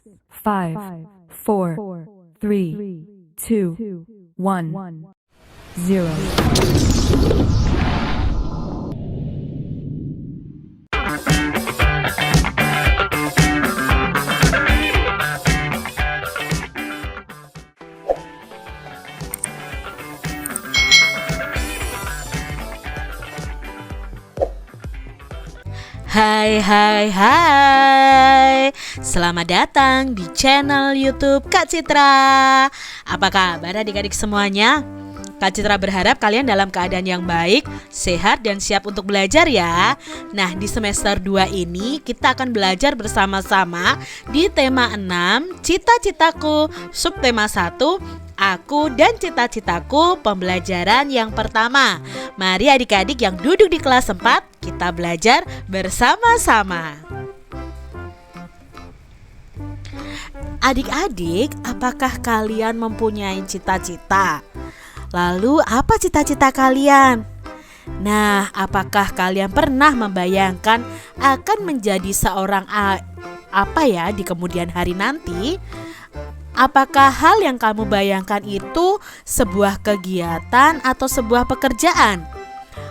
5, 4, 3, 2, 1, 0. Hai, selamat datang di channel YouTube Kak Citra. Apa kabar adik-adik semuanya? Kak Citra berharap kalian dalam keadaan yang baik, sehat, dan siap untuk belajar ya. Nah, di semester 2 ini kita akan belajar bersama-sama di tema 6, Cita-citaku, subtema 1, Aku dan cita-citaku, pembelajaran yang pertama. Mari adik-adik yang duduk di kelas 4, kita belajar bersama-sama. Adik-adik, apakah kalian mempunyai cita-cita? Lalu apa cita-cita kalian? Nah, apakah kalian pernah membayangkan akan menjadi seorang apa ya di kemudian hari nanti? Apakah hal yang kamu bayangkan itu sebuah kegiatan atau sebuah pekerjaan?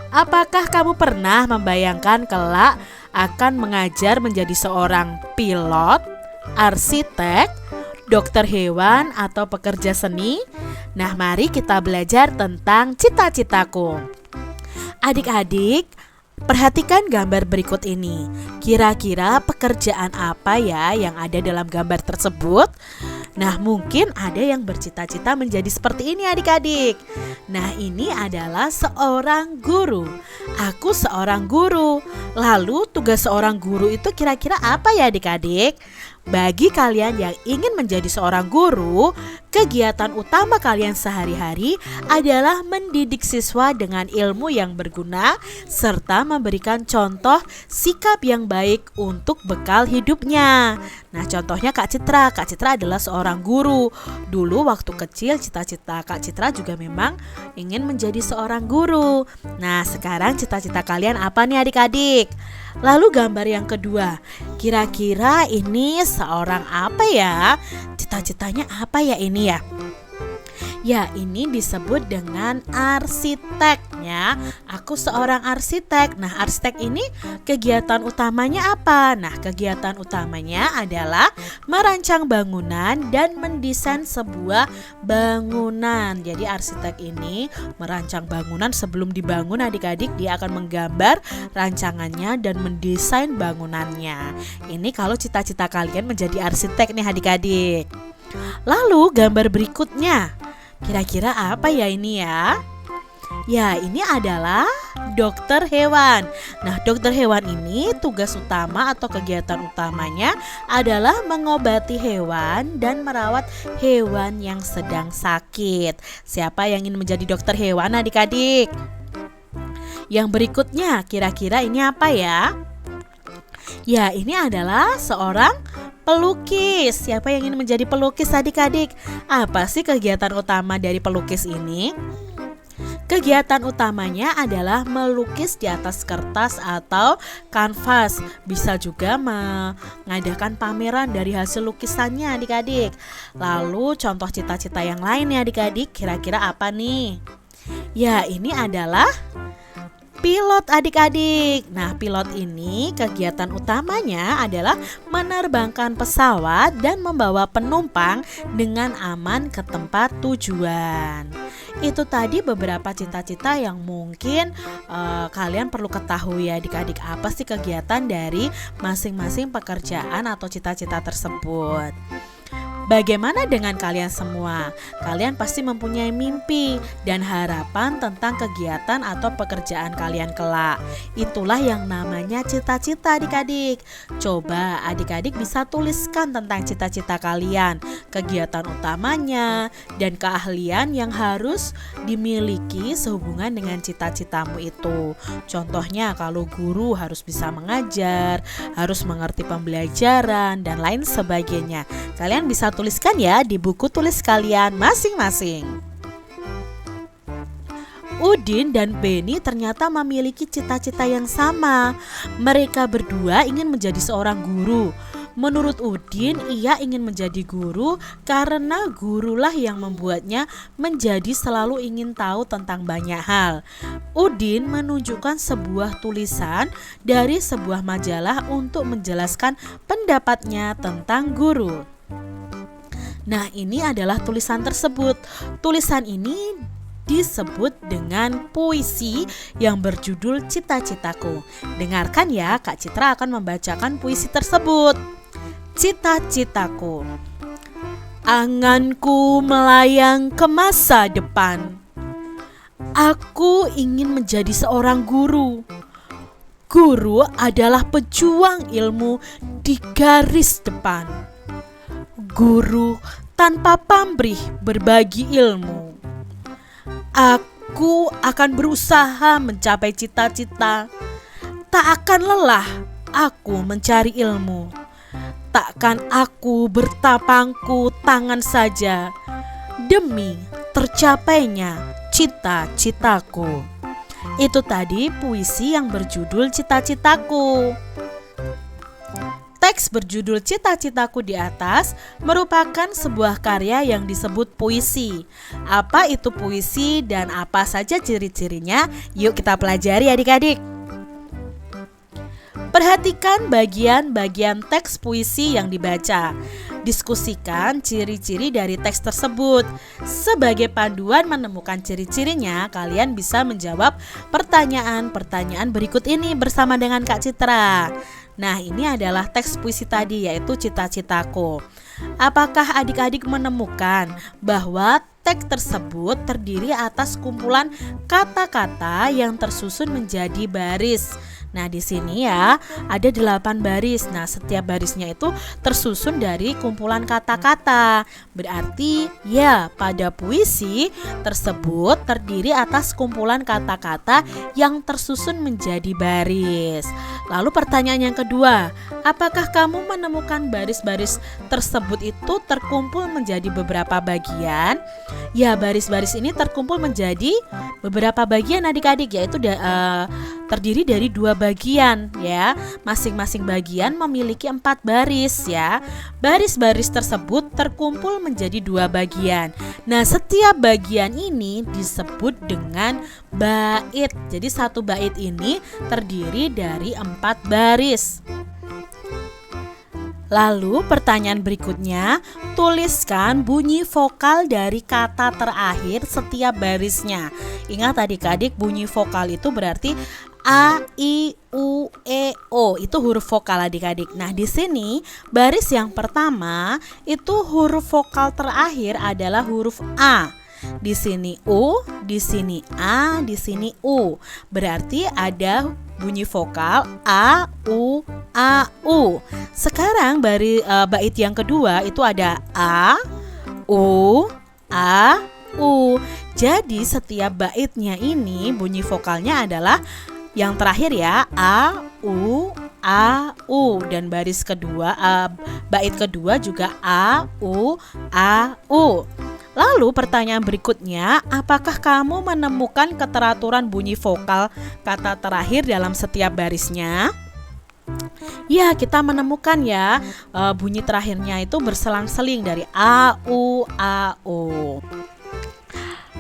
Apakah kamu pernah membayangkan kelak akan mengajar menjadi seorang pilot, arsitek, dokter hewan, atau pekerja seni? Nah, mari kita belajar tentang cita-citaku. Adik-adik, perhatikan gambar berikut ini. Kira-kira pekerjaan apa ya yang ada dalam gambar tersebut? Nah, mungkin ada yang bercita-cita menjadi seperti ini adik-adik. Nah, ini adalah seorang guru. Aku seorang guru. Lalu tugas seorang guru itu kira-kira apa ya adik-adik? Bagi kalian yang ingin menjadi seorang guru, kegiatan utama kalian sehari-hari adalah mendidik siswa dengan ilmu yang berguna serta memberikan contoh sikap yang baik untuk bekal hidupnya. Nah, contohnya Kak Citra. Kak Citra adalah seorang guru. Dulu waktu kecil cita-cita Kak Citra juga memang ingin menjadi seorang guru. Nah, sekarang cita-cita kalian apa nih adik-adik? Lalu gambar yang kedua, kira-kira ini seorang apa ya? Cita-citanya apa ya ini ya? Ya, ini disebut dengan arsiteknya. Aku seorang arsitek. Nah, arsitek ini kegiatan utamanya apa? Nah, kegiatan utamanya adalah merancang bangunan dan mendesain sebuah bangunan. Jadi arsitek ini merancang bangunan sebelum dibangun adik-adik, dia akan menggambar rancangannya dan mendesain bangunannya. Ini kalau cita-cita kalian menjadi arsitek nih adik-adik. Lalu gambar berikutnya, kira-kira apa ya ini ya? Ya, ini adalah dokter hewan. Nah, dokter hewan ini tugas utama atau kegiatan utamanya adalah mengobati hewan dan merawat hewan yang sedang sakit. Siapa yang ingin menjadi dokter hewan adik-adik? Yang berikutnya, kira-kira ini apa ya? Ya, ini adalah seorang pelukis. Siapa yang ingin menjadi pelukis adik-adik? Apa sih kegiatan utama dari pelukis ini? Kegiatan utamanya adalah melukis di atas kertas atau kanvas. Bisa juga mengadakan pameran dari hasil lukisannya adik-adik. Lalu contoh cita-cita yang lain ya adik-adik, kira-kira apa nih? Ya, ini adalah pilot adik-adik. Nah, pilot ini kegiatan utamanya adalah menerbangkan pesawat dan membawa penumpang dengan aman ke tempat tujuan. Itu tadi beberapa cita-cita yang mungkin kalian perlu ketahui ya adik-adik, apa sih kegiatan dari masing-masing pekerjaan atau cita-cita tersebut. Bagaimana dengan kalian semua? Kalian pasti mempunyai mimpi dan harapan tentang kegiatan atau pekerjaan kalian kelak. Itulah yang namanya cita-cita adik-adik. Coba adik-adik bisa tuliskan tentang cita-cita kalian, kegiatan utamanya, dan keahlian yang harus dimiliki sehubungan dengan cita-citamu itu. Contohnya kalau guru harus bisa mengajar, harus mengerti pembelajaran, dan lain sebagainya. Kalian bisa tuliskan ya di buku tulis kalian masing-masing. Udin dan Beni ternyata memiliki cita-cita yang sama. Mereka berdua ingin menjadi seorang guru. Menurut Udin, ia ingin menjadi guru karena gurulah yang membuatnya menjadi selalu ingin tahu tentang banyak hal. Udin menunjukkan sebuah tulisan dari sebuah majalah untuk menjelaskan pendapatnya tentang guru. Nah, ini adalah tulisan tersebut. Tulisan ini disebut dengan puisi yang berjudul Cita-Citaku. Dengarkan ya, Kak Citra akan membacakan puisi tersebut. Cita-citaku. Anganku melayang ke masa depan. Aku ingin menjadi seorang guru. Guru adalah pejuang ilmu di garis depan. Guru tanpa pamrih berbagi ilmu. Aku akan berusaha mencapai cita-cita. Tak akan lelah aku mencari ilmu. Takkan aku bertapangku tangan saja demi tercapainya cita-citaku. Itu tadi puisi yang berjudul Cita-Citaku. Teks berjudul Cita-Citaku di atas merupakan sebuah karya yang disebut puisi. Apa itu puisi dan apa saja ciri-cirinya? Yuk kita pelajari adik-adik. Perhatikan bagian-bagian teks puisi yang dibaca. Diskusikan ciri-ciri dari teks tersebut. Sebagai panduan menemukan ciri-cirinya, kalian bisa menjawab pertanyaan-pertanyaan berikut ini bersama dengan Kak Citra. Nah, ini adalah teks puisi tadi, yaitu Cita-Citaku. Apakah adik-adik menemukan bahwa teks tersebut terdiri atas kumpulan kata-kata yang tersusun menjadi baris? Nah, di sini ya ada 8 baris. Nah, setiap barisnya itu tersusun dari kumpulan kata-kata. Berarti ya pada puisi tersebut terdiri atas kumpulan kata-kata yang tersusun menjadi baris. Lalu pertanyaan yang kedua, apakah kamu menemukan baris-baris tersebut itu terkumpul menjadi beberapa bagian? Ya, baris-baris ini terkumpul menjadi beberapa bagian adik-adik, yaitu terdiri dari 2 bagian ya. Masing-masing bagian memiliki 4 baris ya. Baris-baris tersebut terkumpul menjadi 2 bagian. Nah, setiap bagian ini disebut dengan bait. Jadi satu bait ini terdiri dari 4 baris. Lalu pertanyaan berikutnya, tuliskan bunyi vokal dari kata terakhir setiap barisnya. Ingat adik-adik, bunyi vokal itu berarti A, I, U, E, O. Itu huruf vokal adik-adik. Nah, di sini baris yang pertama itu huruf vokal terakhir adalah huruf A. Di sini U, di sini A, di sini U. Berarti ada bunyi vokal A, U, A, U. Sekarang bait yang kedua itu ada A, U, A, U. Jadi setiap baitnya ini bunyi vokalnya adalah yang terakhir ya, A, U, A, U. Dan baris kedua, bait kedua juga A, U, A, U. Lalu pertanyaan berikutnya, apakah kamu menemukan keteraturan bunyi vokal kata terakhir dalam setiap barisnya? Ya, kita menemukan ya, bunyi terakhirnya itu berselang-seling dari A, U, A, U.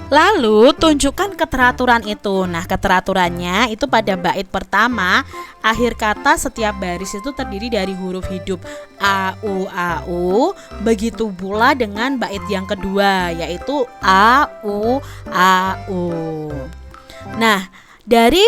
Lalu tunjukkan keteraturan itu. Nah, keteraturannya itu pada bait pertama, akhir kata setiap baris itu terdiri dari huruf hidup A, U, A, U. Begitu pula dengan bait yang kedua, yaitu A, U, A, U. Nah, dari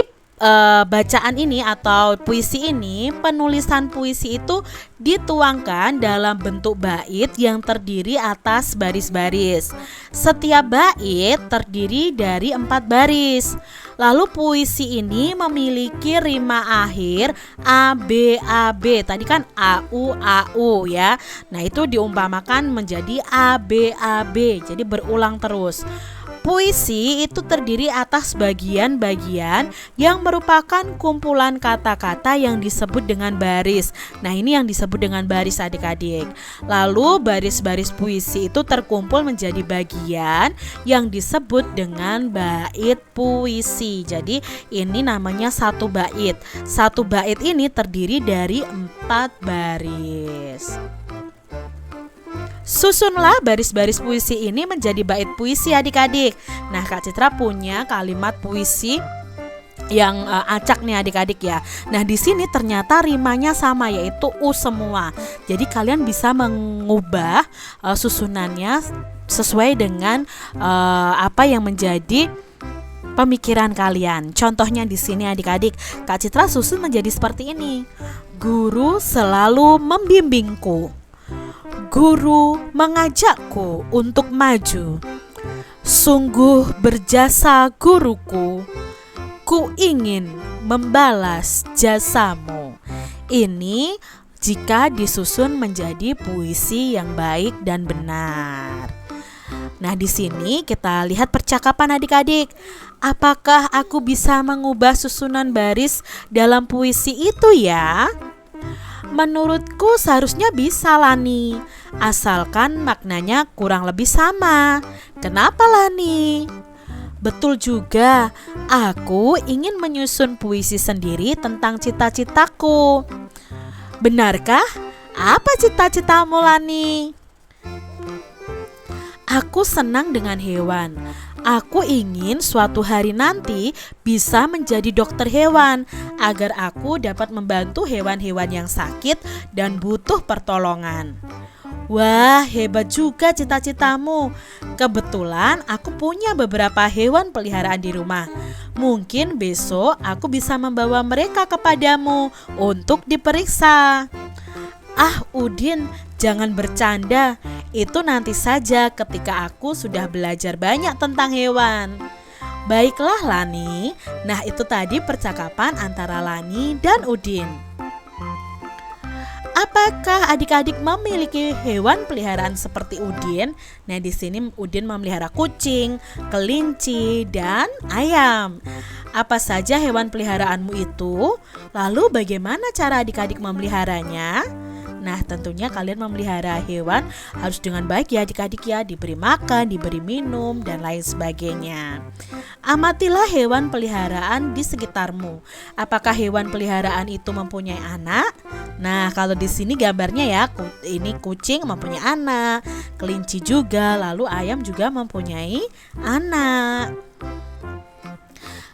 bacaan ini atau puisi ini, penulisan puisi itu dituangkan dalam bentuk bait yang terdiri atas baris-baris. Setiap bait terdiri dari 4 baris. Lalu puisi ini memiliki rima akhir A, B, A, B. Tadi kan A, U, A, U ya. Nah, itu diumpamakan menjadi A, B, A, B. Jadi berulang terus. Puisi itu terdiri atas bagian-bagian yang merupakan kumpulan kata-kata yang disebut dengan baris. Nah, ini yang disebut dengan baris adik-adik. Lalu baris-baris puisi itu terkumpul menjadi bagian yang disebut dengan bait puisi. Jadi ini namanya satu bait. Satu bait ini terdiri dari 4 baris. Susunlah baris-baris puisi ini menjadi bait puisi adik-adik. Nah, Kak Citra punya kalimat puisi yang acak nih adik-adik ya. Nah, di sini ternyata rimanya sama, yaitu U semua. Jadi kalian bisa mengubah susunannya sesuai dengan apa yang menjadi pemikiran kalian. Contohnya di sini adik-adik, Kak Citra susun menjadi seperti ini. Guru selalu membimbingku. Guru mengajakku untuk maju. Sungguh berjasa guruku. Ku ingin membalas jasamu. Ini jika disusun menjadi puisi yang baik dan benar. Nah, di sini kita lihat percakapan adik-adik. Apakah aku bisa mengubah susunan baris dalam puisi itu ya? Menurutku seharusnya bisa, Lani, asalkan maknanya kurang lebih sama. Kenapa, Lani? Betul juga, aku ingin menyusun puisi sendiri tentang cita-citaku. Benarkah? Apa cita-citamu, Lani? Aku senang dengan hewan. Aku ingin suatu hari nanti bisa menjadi dokter hewan agar aku dapat membantu hewan-hewan yang sakit dan butuh pertolongan. Wah, hebat juga cita-citamu. Kebetulan aku punya beberapa hewan peliharaan di rumah. Mungkin besok aku bisa membawa mereka kepadamu untuk diperiksa. Ah, Udin, jangan bercanda. Itu nanti saja ketika aku sudah belajar banyak tentang hewan. Baiklah, Lani. Nah, itu tadi percakapan antara Lani dan Udin. Apakah adik-adik memiliki hewan peliharaan seperti Udin? Nah, di sini Udin memelihara kucing, kelinci, dan ayam. Apa saja hewan peliharaanmu itu? Lalu bagaimana cara adik-adik memeliharanya? Nah, tentunya kalian memelihara hewan harus dengan baik ya adik-adik ya, diberi makan, diberi minum, dan lain sebagainya. Amatilah hewan peliharaan di sekitarmu. Apakah hewan peliharaan itu mempunyai anak? Nah, kalau di sini gambarnya ya, ini kucing mempunyai anak, kelinci juga, lalu ayam juga mempunyai anak.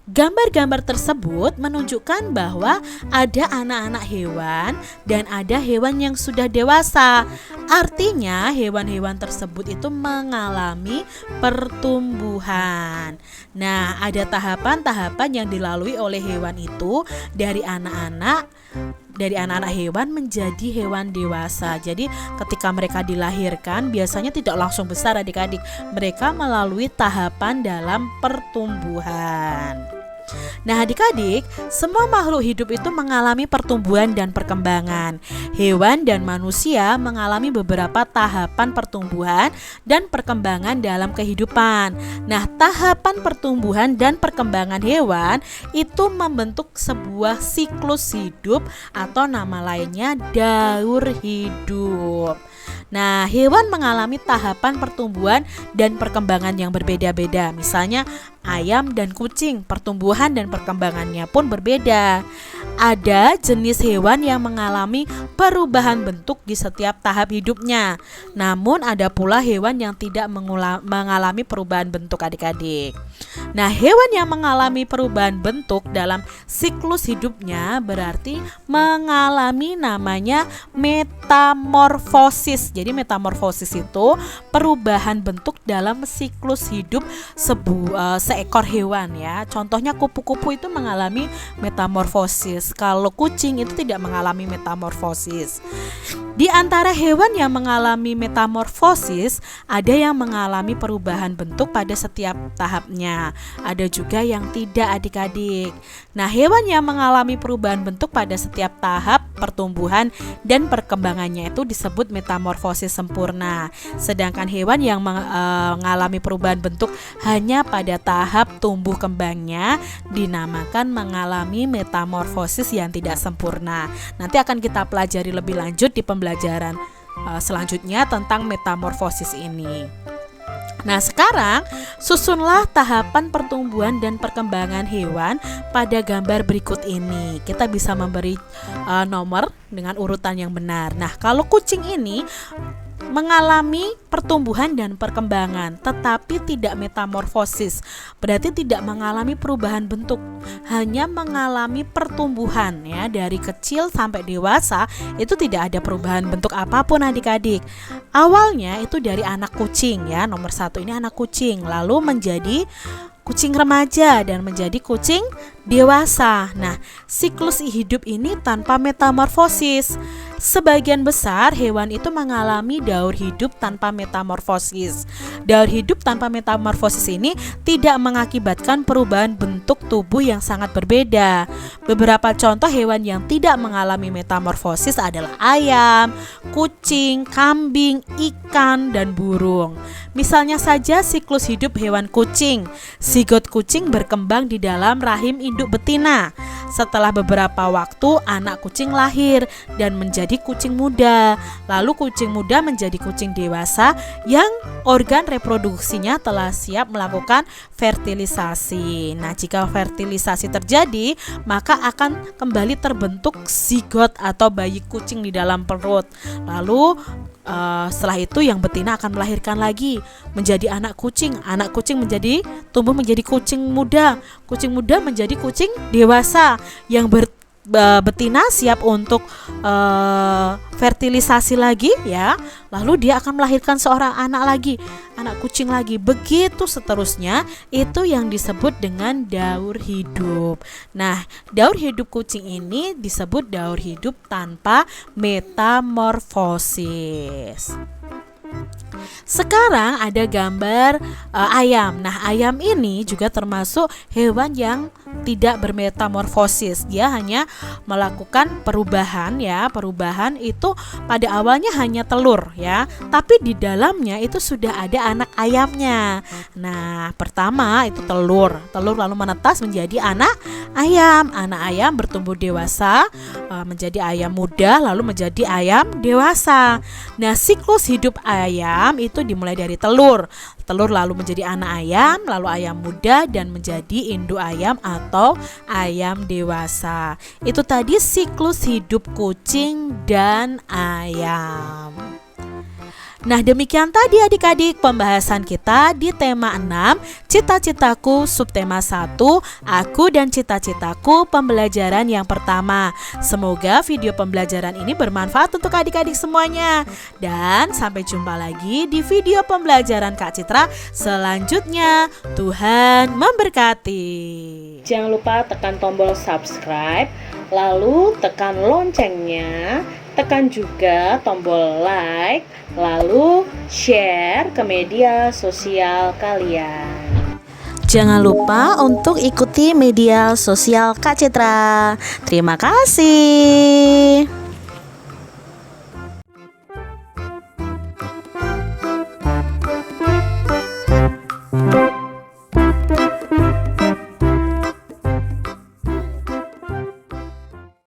Gambar-gambar tersebut menunjukkan bahwa ada anak-anak hewan dan ada hewan yang sudah dewasa. Artinya hewan-hewan tersebut itu mengalami pertumbuhan. Nah, ada tahapan-tahapan yang dilalui oleh hewan itu dari anak-anak hewan menjadi hewan dewasa. Jadi ketika mereka dilahirkan biasanya tidak langsung besar adik-adik. Mereka melalui tahapan dalam pertumbuhan. Nah, adik-adik, semua makhluk hidup itu mengalami pertumbuhan dan perkembangan. Hewan dan manusia mengalami beberapa tahapan pertumbuhan dan perkembangan dalam kehidupan. Nah, tahapan pertumbuhan dan perkembangan hewan itu membentuk sebuah siklus hidup atau nama lainnya daur hidup. Nah, hewan mengalami tahapan pertumbuhan dan perkembangan yang berbeda-beda. Misalnya ayam dan kucing, pertumbuhan dan perkembangannya pun berbeda. Ada jenis hewan yang mengalami perubahan bentuk di setiap tahap hidupnya. Namun ada pula hewan yang tidak mengalami perubahan bentuk adik-adik. Nah, hewan yang mengalami perubahan bentuk dalam siklus hidupnya berarti mengalami namanya metamorfosis. Jadi metamorfosis itu perubahan bentuk dalam siklus hidup seekor hewan ya. Contohnya kupu-kupu itu mengalami metamorfosis. metamorfosis. Kalau kucing itu tidak mengalami metamorfosis. Di antara hewan yang mengalami metamorfosis, ada yang mengalami perubahan bentuk pada setiap tahapnya. Ada juga yang tidak, adik-adik. Nah, hewan yang mengalami perubahan bentuk pada setiap tahap pertumbuhan dan perkembangannya itu disebut metamorfosis sempurna. Sedangkan hewan yang mengalami perubahan bentuk hanya pada tahap tumbuh kembangnya dinamakan mengalami metamorfosis yang tidak sempurna. Nanti akan kita pelajari lebih lanjut di pembelajaran selanjutnya tentang metamorfosis ini. Nah, sekarang susunlah tahapan pertumbuhan dan perkembangan hewan pada gambar berikut ini. Kita bisa memberi nomor dengan urutan yang benar. Nah, kalau kucing ini mengalami pertumbuhan dan perkembangan tetapi tidak metamorfosis, berarti tidak mengalami perubahan bentuk, hanya mengalami pertumbuhan ya, dari kecil sampai dewasa itu tidak ada perubahan bentuk apapun adik-adik. Awalnya itu dari anak kucing ya, nomor 1 ini anak kucing, lalu menjadi kucing remaja dan menjadi kucing dewasa. Nah, siklus hidup ini tanpa metamorfosis. Sebagian besar hewan itu mengalami daur hidup tanpa metamorfosis. Daur hidup tanpa metamorfosis ini tidak mengakibatkan perubahan bentuk tubuh yang sangat berbeda. Beberapa contoh hewan yang tidak mengalami metamorfosis adalah ayam, kucing, kambing, ikan, dan burung. Misalnya saja siklus hidup hewan kucing. Zigot kucing berkembang di dalam rahim induk betina. Setelah beberapa waktu anak kucing lahir dan menjadi kucing muda. Lalu kucing muda menjadi kucing dewasa yang organ reproduksinya telah siap melakukan fertilisasi. Nah, jika fertilisasi terjadi, maka akan kembali terbentuk zigot atau bayi kucing di dalam perut. Lalu setelah itu yang betina akan melahirkan lagi menjadi anak kucing menjadi tumbuh menjadi kucing muda menjadi kucing dewasa. Yang betina siap untuk fertilisasi lagi ya, lalu dia akan melahirkan seorang anak kucing lagi, begitu seterusnya. Itu yang disebut dengan daur hidup. Nah, daur hidup kucing ini disebut daur hidup tanpa metamorfosis. Sekarang ada gambar ayam. Nah, ayam ini juga termasuk hewan yang tidak bermetamorfosis. Dia hanya melakukan perubahan ya. Perubahan itu pada awalnya hanya telur ya, tapi di dalamnya itu sudah ada anak ayamnya. Nah, pertama itu telur lalu menetas menjadi anak ayam. Anak ayam bertumbuh dewasa menjadi ayam muda, lalu menjadi ayam dewasa. Nah, siklus hidup ayam itu dimulai dari telur lalu menjadi anak ayam, lalu ayam muda, dan menjadi induk ayam atau ayam dewasa. Itu tadi siklus hidup kucing dan ayam. Nah, demikian tadi adik-adik pembahasan kita di tema 6, cita-citaku, subtema 1, aku dan cita-citaku, pembelajaran yang pertama. Semoga video pembelajaran ini bermanfaat untuk adik-adik semuanya. Dan sampai jumpa lagi di video pembelajaran Kak Citra selanjutnya. Tuhan memberkati. Jangan lupa tekan tombol subscribe, lalu tekan loncengnya, tekan juga tombol like, lalu share ke media sosial kalian. Jangan lupa untuk ikuti media sosial Kak Citra. Terima kasih.